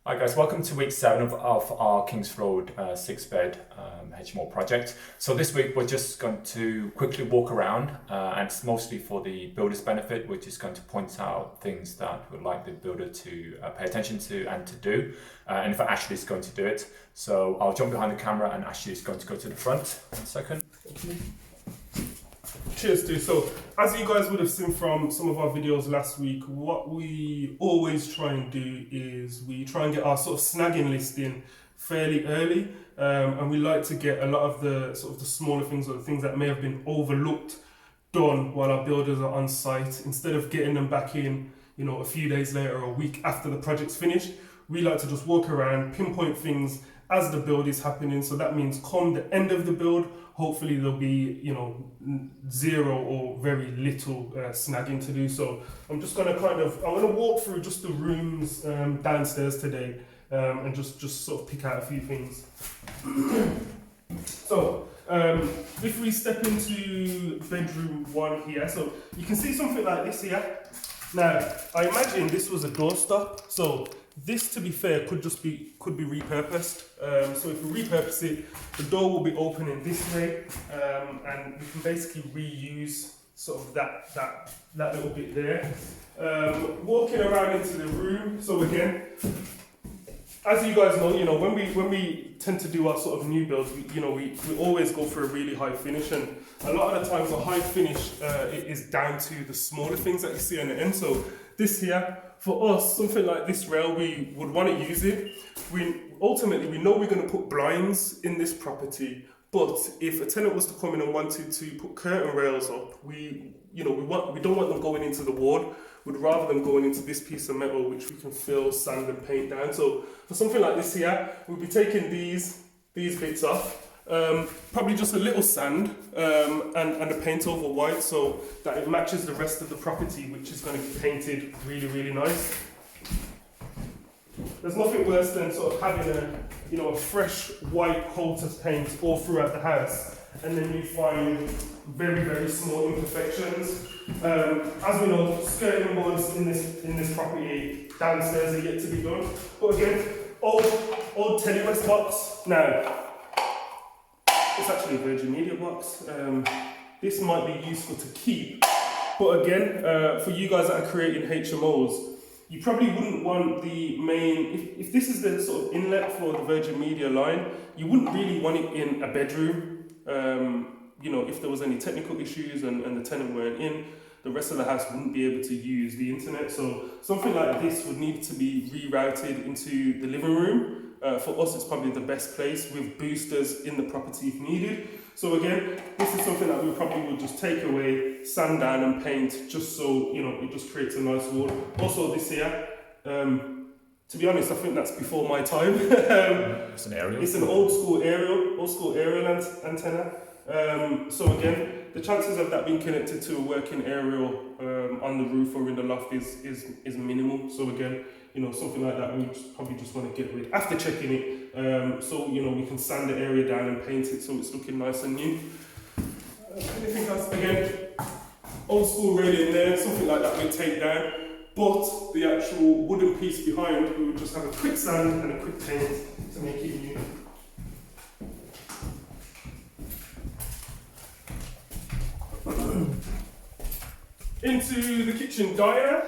Hi guys, welcome to week 7 of our Kings Road 6-bed HMO project. So this week we're just going to quickly walk around and it's mostly for the builder's benefit. We're just going to point out things that we'd like the builder to pay attention to and to do. And if Ashley is going to do it. So I'll jump behind the camera and Ashley is going to go to the front. 1 second. Cheers, dude. So, as you guys would have seen from some of our videos last week, what we always try and do is we try and get our sort of snagging list in fairly early, and we like to get a lot of the sort of the smaller things or the things that may have been overlooked done while our builders are on site, instead of getting them back in, you know, a few days later or a week after the project's finished. We like to just walk around, pinpoint things as the build is happening. So that means come the end of the build, hopefully there'll be, you know, zero or very little snagging to do. So I'm just gonna walk through just the rooms downstairs today and just sort of pick out a few things. So if we step into bedroom 1 here, so you can see something like this here. Now I imagine this was a doorstop, so this, to be fair, could be repurposed. So if we repurpose it, the door will be opening this way, and we can basically reuse sort of that little bit there. Walking around into the room. So again, as you guys know, you know, when we tend to do our sort of new builds, we always go for a really high finish, and a lot of the times the high finish it is down to the smaller things that you see on the end. So this here, for us, something like this rail, we would want to use it. Ultimately, we know we're going to put blinds in this property, but if a tenant was to come in and wanted to put curtain rails up, we don't want them going into the wall. We'd rather them going into this piece of metal, which we can fill, sand and paint down. So for something like this here, we'll be taking these bits off. Probably just a little sand and a paint over white, so that it matches the rest of the property, which is going to be painted really, really nice. There's nothing worse than sort of having a fresh white coat of paint all throughout the house, and then you find very, very small imperfections. As we know, skirting boards in this property downstairs are yet to be done. But again, old Telewest box. Now, it's actually a Virgin Media box. This might be useful to keep, but again, for you guys that are creating HMOs, you probably wouldn't want the main, if this is the sort of inlet for the Virgin Media line, you wouldn't really want it in a bedroom. If there was any technical issues and the tenant weren't in, the rest of the house wouldn't be able to use the internet. So something like this would need to be rerouted into the living room. For us, it's probably the best place, with boosters in the property if needed. So again, this is something that we probably would just take away, sand down and paint, just so, it just creates a nice wall. Also this here, to be honest, I think that's before my time. It's an aerial. It's an old school aerial antenna. So again, the chances of that being connected to a working aerial on the roof or in the loft is minimal. So again, something like that we probably just want to get rid after checking it. So we can sand the area down and paint it so it's looking nice and new. Anything else? Again, old school railing there, something like that we take down. But the actual wooden piece behind, we would just have a quick sand and a quick paint to make it new. Into the kitchen diner.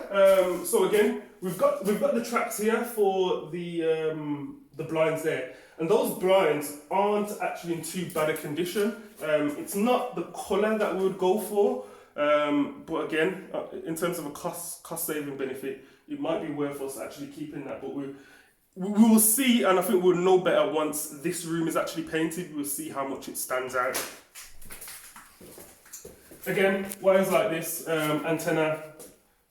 So again, we've got the tracks here for the blinds there, and those blinds aren't actually in too bad a condition. It's not the colour that we would go for, but again, in terms of a cost saving benefit, it might be worth us actually keeping that. But we will see, and I think we'll know better once this room is actually painted. We'll see how much it stands out. Again, wires like this, antenna,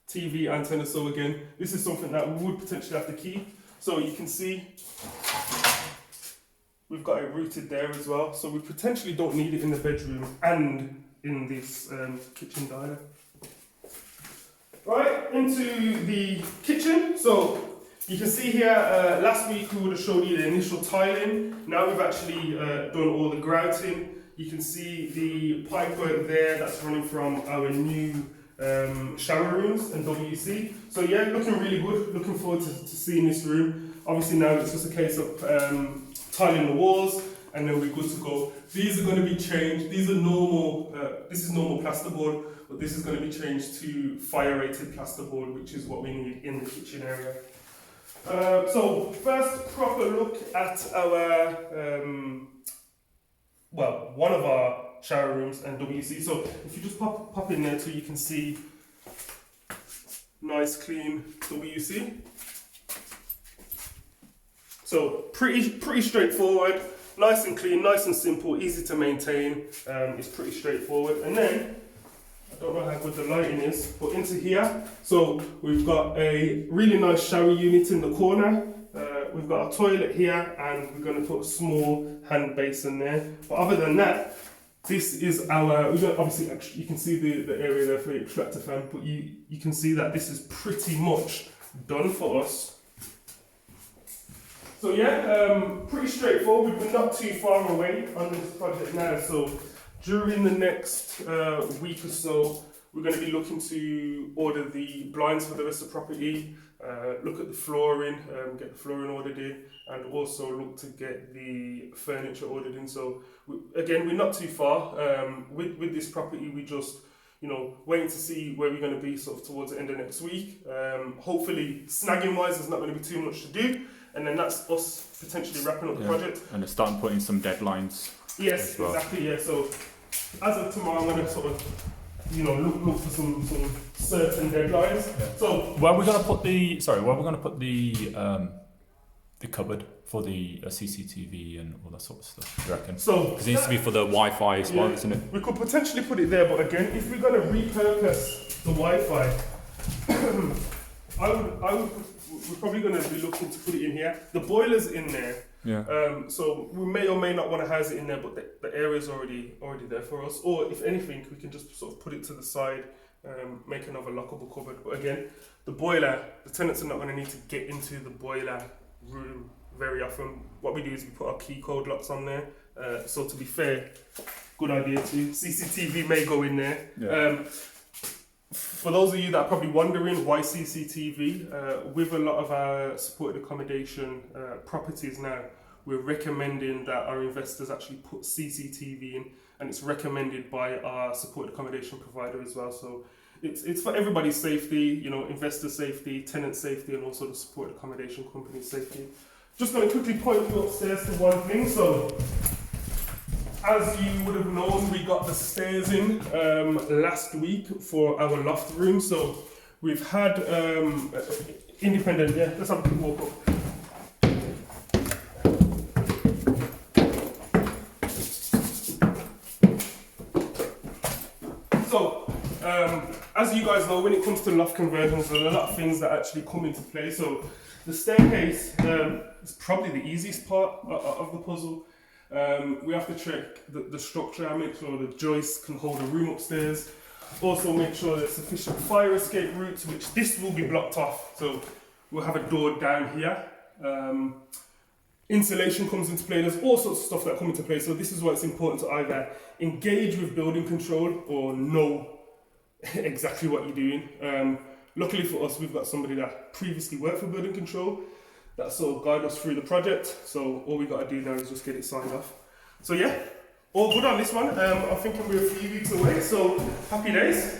TV antenna. So again, this is something that we would potentially have to keep. So you can see we've got it routed there as well. So we potentially don't need it in the bedroom and in this kitchen diner. Right, into the kitchen. So you can see here, last week we would have showed you the initial tiling. Now we've actually done all the grouting. You can see the pipework there that's running from our new shower rooms and WC. So yeah, looking really good. Looking forward to seeing this room. Obviously now it's just a case of tiling the walls, and then we're good to go. These are going to be changed. These are normal. This is normal plasterboard, but this is going to be changed to fire-rated plasterboard, which is what we need in the kitchen area. So first, proper look at our one of our shower rooms and WC. So if you just pop in there, so you can see nice clean WC. So pretty straightforward. Nice and clean, nice and simple, easy to maintain. It's pretty straightforward. And then, I don't know how good the lighting is, but into here, so we've got a really nice shower unit in the corner. We've got a toilet here, and we're going to put a small hand basin there. But other than that, this is our, obviously you can see the area there for the extractor fan, but you can see that this is pretty much done for us. So yeah, pretty straightforward. We're not too far away on this project now. So during the next week or so, we're going to be looking to order the blinds for the rest of the property, look at the flooring, get the flooring ordered in, and also look to get the furniture ordered in. So again, we're not too far. With this property, we just, waiting to see where we're going to be sort of towards the end of next week. Hopefully, snagging wise, there's not going to be too much to do. And then that's us potentially wrapping up the project. And starting putting some deadlines. Yes, well. exactly. Yeah. So as of tomorrow, I'm going to sort of, look for some certain deadlines. Yeah. So where are we going to put the cupboard for the CCTV and all that sort of stuff? Do you reckon? So because it needs to be for the Wi-Fi as well, isn't it? We could potentially put it there, but again, if we're going to repurpose the Wi-Fi, we're probably going to be looking to put it in here. The boiler's in there. Yeah. So we may or may not want to house it in there, but the area's already there for us. Or if anything, we can just sort of put it to the side, make another lockable cupboard. But again, the boiler, the tenants are not going to need to get into the boiler room very often. What we do is we put our key code locks on there. So to be fair, good idea too. CCTV may go in there. Yeah. For those of you that are probably wondering why CCTV, with a lot of our supported accommodation properties now, we're recommending that our investors actually put CCTV in, and it's recommended by our supported accommodation provider as well. So it's for everybody's safety, investor safety, tenant safety, and also the supported accommodation company safety. Just going to quickly point you upstairs to one thing. So as you would have known, we got the stairs in last week for our loft room. So we've had independent, let's have a quick walk up. So, as you guys know, when it comes to loft conversions, there are a lot of things that actually come into play. So the staircase is probably the easiest part of the puzzle. We have to check the structure and make sure the joists can hold a room upstairs. Also make sure there's sufficient fire escape routes, which this will be blocked off. So we'll have a door down here. Insulation comes into play. There's all sorts of stuff that come into play. So this is why it's important to either engage with building control or know exactly what you're doing. Luckily for us, we've got somebody that previously worked for building control that sort of guide us through the project. So all we got to do now is just get it signed off. So yeah, all good on this one. I'm thinking we're a few weeks away, so happy days.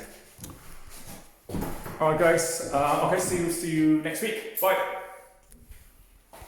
Alright guys, okay, see you next week. Bye.